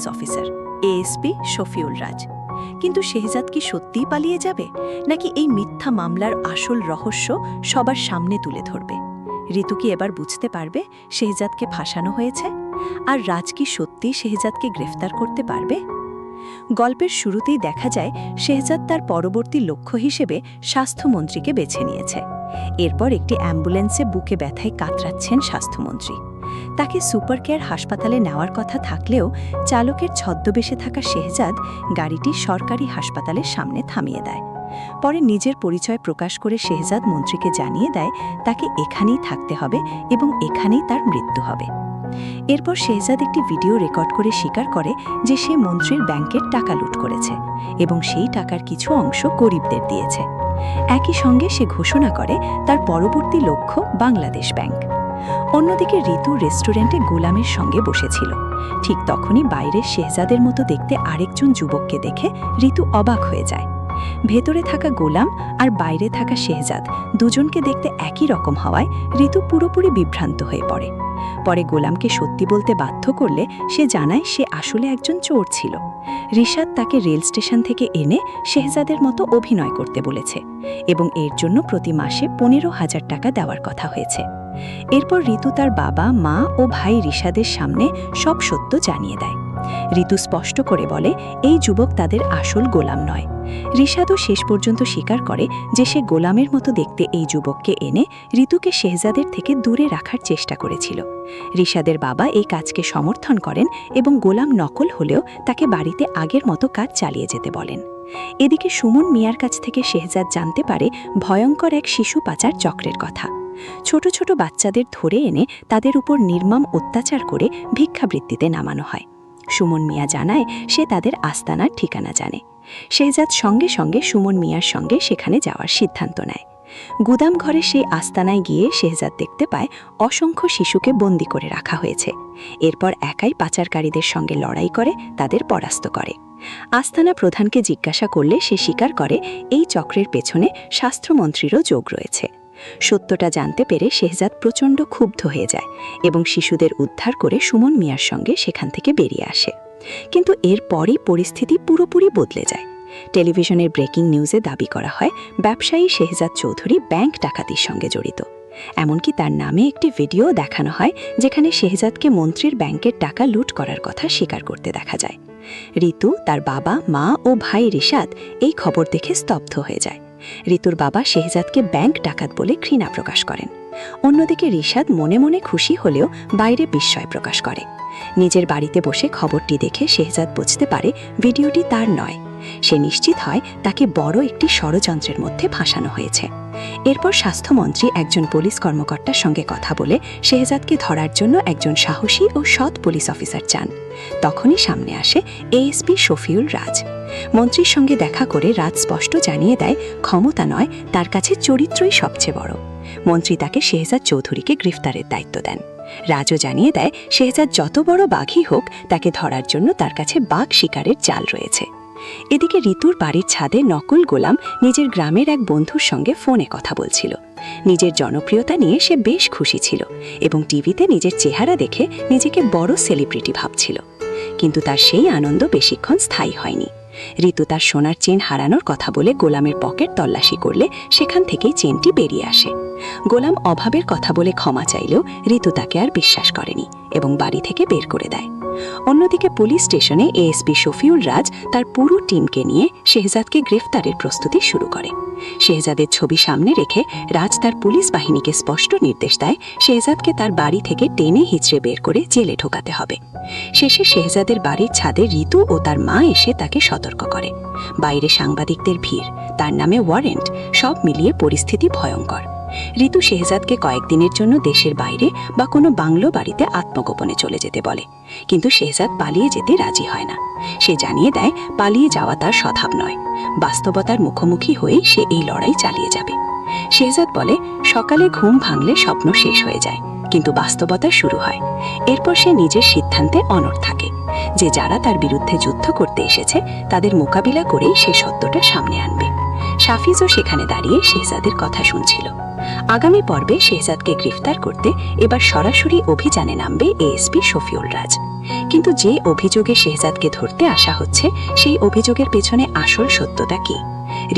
Officer ASP Shafiul রাজ। কিন্তু শেহজাদ কি সত্যিই পালিয়ে যাবে, নাকি এই মিথ্যা মামলার আসল রহস্য সবার সামনে তুলে ধরবে? ঋতু কি এবার বুঝতে পারবে শেহজাদকে ফাঁসানো হয়েছে? আর রাজ কি সত্যিই শেহজাদকে গ্রেফতার করতে পারবে? গল্পের শুরুতেই দেখা যায় শেহজাদ তার পরবর্তী লক্ষ্য হিসেবে স্বাস্থ্যমন্ত্রীকে বেছে নিয়েছে। এরপর একটি অ্যাম্বুলেন্সে বুকে ব্যথায় কাতরাচ্ছেন স্বাস্থ্যমন্ত্রী। তাকে সুপার কেয়ার হাসপাতালে নেওয়ার কথা থাকলেও চালকের ছদ্মবেশে থাকা শেহজাদ গাড়িটি সরকারি হাসপাতালের সামনে থামিয়ে দেয়। পরে নিজের পরিচয় প্রকাশ করে শেহজাদ মন্ত্রীকে জানিয়ে দেয় তাকে এখানেই থাকতে হবে এবং এখানেই তার মৃত্যু হবে। এরপর শেহজাদ একটি ভিডিও রেকর্ড করে স্বীকার করে যে সে মন্ত্রীর ব্যাংকের টাকা লুট করেছে এবং সেই টাকার কিছু অংশ গরিবদের দিয়েছে। একই সঙ্গে সে ঘোষণা করে তার পরবর্তী লক্ষ্য বাংলাদেশ ব্যাংক। অন্যদিকে ঋতু রেস্টুরেন্টে গোলামের সঙ্গে বসেছিল। ঠিক তখনই বাইরে শেহজাদের মতো দেখতে আরেকজন যুবককে দেখে ঋতু অবাক হয়ে যায়। ভেতরে থাকা গোলাম আর বাইরে থাকা শেহজাদ দুজনকে দেখতে একই রকম হওয়ায় ঋতু পুরোপুরি বিভ্রান্ত হয়ে পড়ে। পরে গোলামকে সত্যি বলতে বাধ্য করলে সে জানায় সে আসলে একজন চোর ছিল। রিশাদ তাকে রেল স্টেশন থেকে এনে শেহজাদের মতো অভিনয় করতে বলেছে এবং এর জন্য প্রতি মাসে 15,000 টাকা দেওয়ার কথা হয়েছে। এরপর ঋতু তার বাবা, মা ও ভাই রিশাদের সামনে সব সত্য জানিয়ে দেয়। ঋতু স্পষ্ট করে বলে এই যুবক তাদের আসল গোলাম নয়। রিশাদও শেষ পর্যন্ত স্বীকার করে যে সে গোলামের মতো দেখতে এই যুবককে এনে ঋতুকে শেহজাদের থেকে দূরে রাখার চেষ্টা করেছিল। রিশাদের বাবা এই কাজকে সমর্থন করেন এবং গোলাম নকল হলেও তাকে বাড়িতে আগের মতো কাজ চালিয়ে যেতে বলেন। এদিকে সুমন মিয়ার কাছ থেকে শেহজাদ জানতে পারে ভয়ঙ্কর এক শিশু পাচার চক্রের কথা। ছোট ছোট বাচ্চাদের ধরে এনে তাদের উপর নির্মম অত্যাচার করে ভিক্ষাবৃত্তিতে নামানো হয়। সুমন মিয়া জানায় সে তাদের আস্তানার ঠিকানা জানে। শেহজাদ সঙ্গে সঙ্গে সুমন মিয়ার সঙ্গে সেখানে যাওয়ার সিদ্ধান্ত নেয়। গুদাম ঘরে সেই আস্তানায় গিয়ে শেহজাদ দেখতে পায় অসংখ্য শিশুকে বন্দী করে রাখা হয়েছে। এরপর একাই পাচারকারীদের সঙ্গে লড়াই করে তাদের পরাস্ত করে। আস্তানা প্রধানকে জিজ্ঞাসা করলে সে স্বীকার করে এই চক্রের পেছনে স্বাস্থ্যমন্ত্রীরও যোগ রয়েছে। সত্যটা জানতে পেরে শেহজাদ প্রচণ্ড ক্ষুব্ধ হয়ে যায় এবং শিশুদের উদ্ধার করে সুমন মিয়ার সঙ্গে সেখান থেকে বেরিয়ে আসে। কিন্তু এরপরই পরিস্থিতি পুরোপুরি বদলে যায়। টেলিভিশনের ব্রেকিং নিউজে দাবি করা হয় ব্যবসায়ী শেহজাদ চৌধুরী ব্যাংক ডাকাতির সঙ্গে জড়িত। এমনকি তার নামে একটি ভিডিও দেখানো হয় যেখানে শেহজাদকে মন্ত্রীর ব্যাংকের টাকা লুট করার কথা স্বীকার করতে দেখা যায়। ঋতু, তার বাবা, মা ও ভাই রিশাদ এই খবর দেখে স্তব্ধ হয়ে যায়। ঋতুর বাবা শেহজাদকে ব্যাংক ডাকাত বলে ঘৃণা প্রকাশ করেন। অন্যদিকে রিশাদ মনে মনে খুশি হলেও বাইরে বিস্ময় প্রকাশ করে। নিজের বাড়িতে বসে খবরটি দেখে শেহজাদ বুঝতে পারে ভিডিওটি তার নয়। সে নিশ্চিত হয় তাকে বড় একটি ষড়যন্ত্রের মধ্যে ফাঁসানো হয়েছে। এরপর স্বাস্থ্যমন্ত্রী একজন পুলিশ কর্মকর্তার সঙ্গে কথা বলে শেহজাদকে ধরার জন্য একজন সাহসী ও সৎ পুলিশ অফিসার চান। তখনই সামনে আসে এএসপি শফিউল রাজ। মন্ত্রীর সঙ্গে দেখা করে রাজ স্পষ্ট জানিয়ে দেয় ক্ষমতা নয়, তার কাছে চরিত্রই সবচেয়ে বড়। মন্ত্রী তাকে শেহজাদ চৌধুরীকে গ্রেফতারের দায়িত্ব দেন। রাজও জানিয়ে দেয় শেহজাদ যত বড় বাঘই হোক তাকে ধরার জন্য তার কাছে বাঘ শিকারের জাল রয়েছে। এদিকে ঋতুর বাড়ির ছাদে নকল গোলাম নিজের গ্রামের এক বন্ধুর সঙ্গে ফোনে কথা বলছিল। নিজের জনপ্রিয়তা নিয়ে সে বেশ খুশি ছিল এবং টিভিতে নিজের চেহারা দেখে নিজেকে বড় সেলিব্রিটি ভাবছিল। কিন্তু তার সেই আনন্দ বেশিক্ষণ স্থায়ী হয়নি। ঋতু তার সোনার চেন হারানোর কথা বলে গোলামের পকেট তল্লাশি করলে সেখান থেকেই চেনটি বেরিয়ে আসে। গোলাম অভাবের কথা বলে ক্ষমা চাইলেও ঋতু তাকে আর বিশ্বাস করেনি এবং বাড়ি থেকে বের করে দেয়। অন্যদিকে পুলিশ স্টেশনে এএসপি শফিউল রাজ তার পুরো টিমকে নিয়ে শেহজাদকে গ্রেফতারের প্রস্তুতি শুরু করে। শেহজাদের ছবি সামনে রেখে রাজ তার পুলিশ বাহিনীকে স্পষ্ট নির্দেশ দেয় শেহজাদকে তার বাড়ি থেকে টেনে হিঁচড়ে বের করে জেলে ঢোকাতে হবে। শেষে শেহজাদের বাড়ির ছাদে ঋতু ও তার মা এসে তাকে সতর্ক করে। বাইরে সাংবাদিকদের ভিড়, তার নামে ওয়ারেন্ট, সব মিলিয়ে পরিস্থিতি ভয়ঙ্কর। ঋতু শেহজাদকে কয়েকদিনের জন্য দেশের বাইরে বা কোনো বাংলো বাড়িতে আত্মগোপনে চলে যেতে বলে, কিন্তু শেহজাদ পালিয়ে যেতে রাজি হয় না। সে জানিয়ে দেয় পালিয়ে যাওয়া তার স্বভাব নয়, বাস্তবতার মুখোমুখি হয়েই সে এই লড়াই চালিয়ে যাবে। শেহজাদ বলে সকালে ঘুম ভাঙলে স্বপ্ন শেষ হয়ে যায়, কিন্তু বাস্তবতা শুরু হয়। এরপর সে নিজের সিদ্ধান্তে অনড় থাকে যে যারা তার বিরুদ্ধে যুদ্ধ করতে এসেছে তাদের মোকাবিলা করেই সে সত্যটা সামনে আনবে। শাফিজও সেখানে দাঁড়িয়ে শেহজাদের কথা শুনছিল। আগামী পর্বে শেহজাদকে গ্রেফতার করতে এবার সরাসরি অভিযানে নামবে এএসপি শফিউল রাজ। কিন্তু যে অভিযোগে শেহজাদকে ধরতে আসা হচ্ছে সেই অভিযোগের পেছনে আসল সত্যতা কি?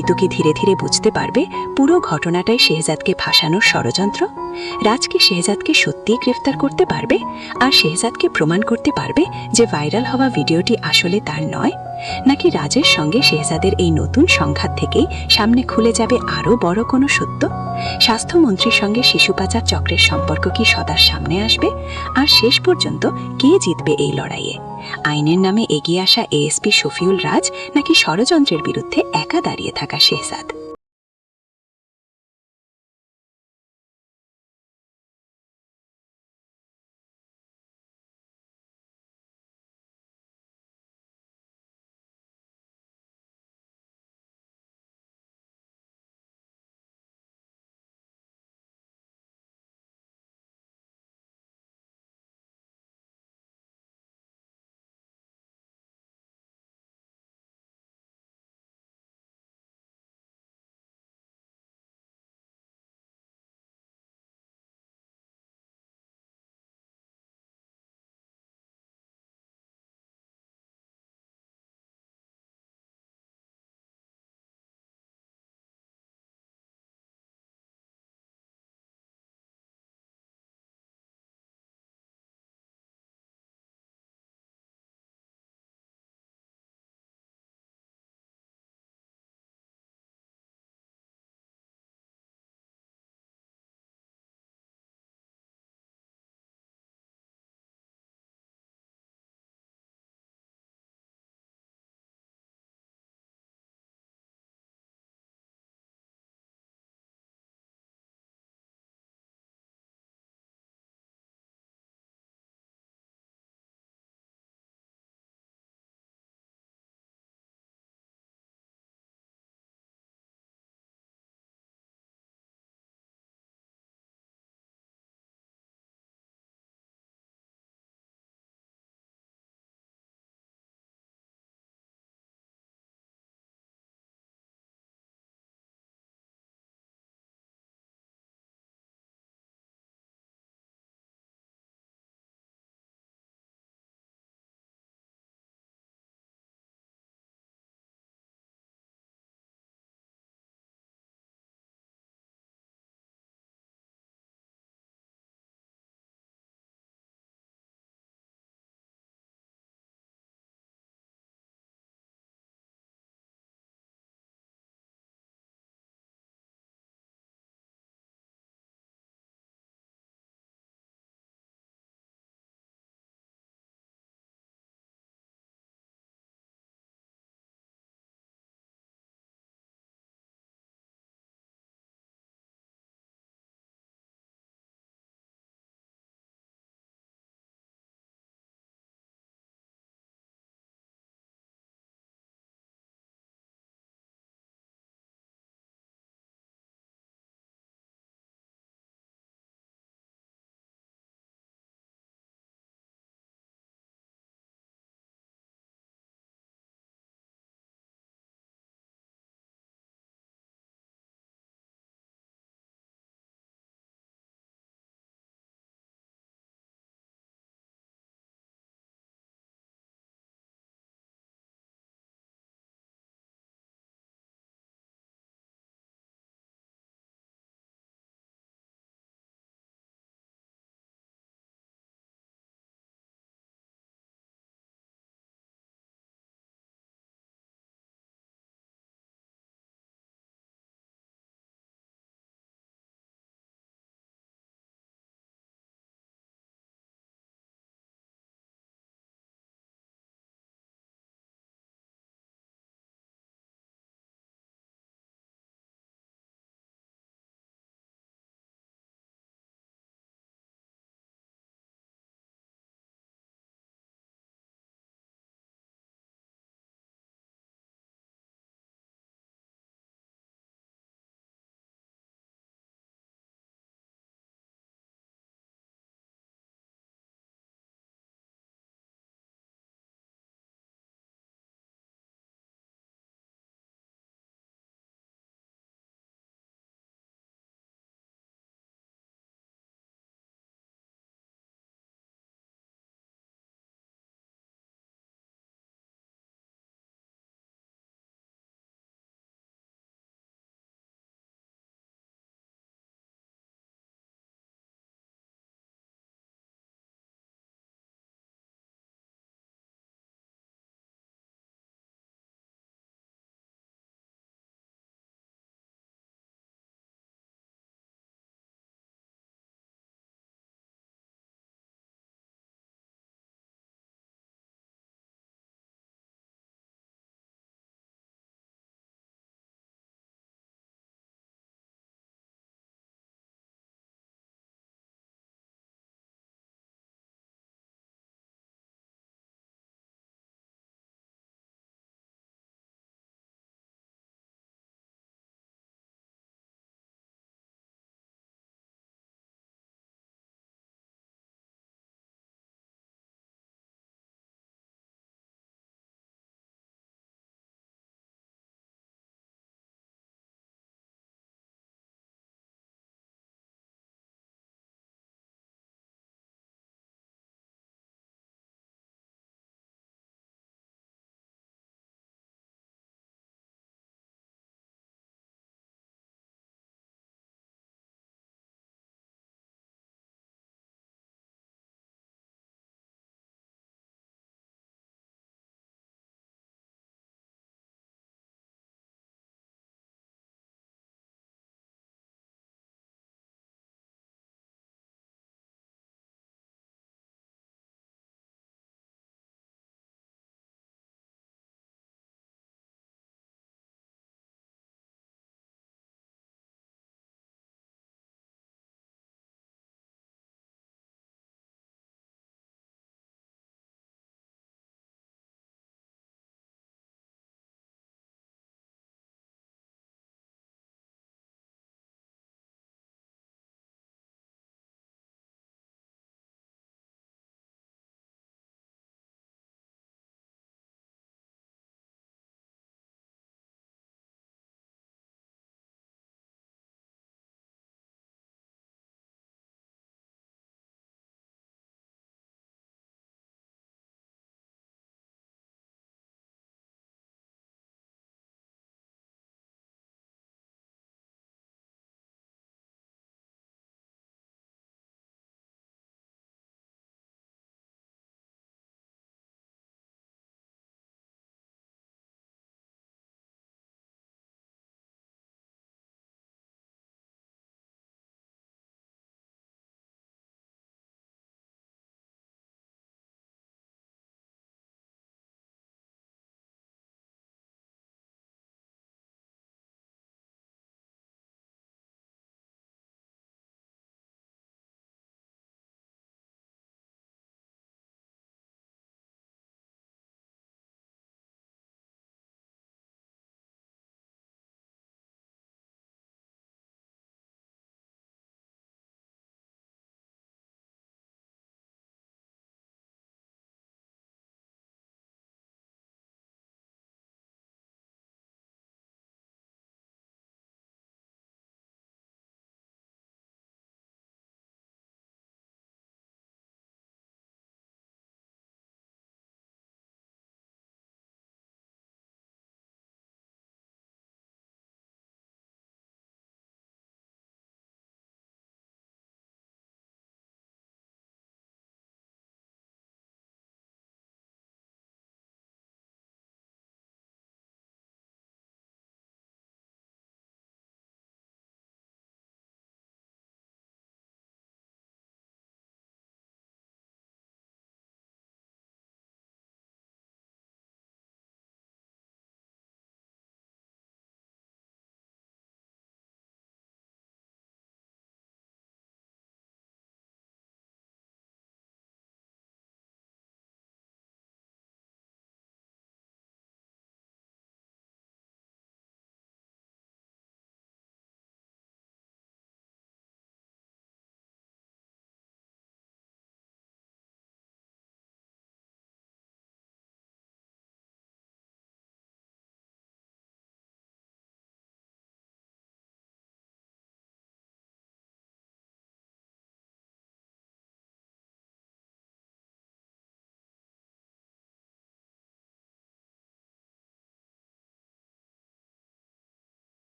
ঋতু কি ধীরে ধীরে বুঝতে পারবে পুরো ঘটনাটাই শেহজাদকে ফাঁসানোর ষড়যন্ত্র? রাজ কি শেহজাদকে সত্যিই গ্রেফতার করতে পারবে, আর শেহজাদকে প্রমাণ করতে পারবে যে ভাইরাল হওয়া ভিডিওটি আসলে তার নয়? নাকি রাজের সঙ্গে শেহজাদের এই নতুন সংঘাত থেকেই সামনে খুলে যাবে আরও বড় কোনো সত্য? স্বাস্থ্যমন্ত্রীর সঙ্গে শিশু পাচার চক্রের সম্পর্ক কি সদার সামনে আসবে? আর শেষ পর্যন্ত কে জিতবে এই লড়াইয়ে? আইনের নামে এগিয়ে আসা এএসপি শফিউল রাজ, নাকি ষড়যন্ত্রের বিরুদ্ধে একা দাঁড়িয়ে থাকা শেহজাদ?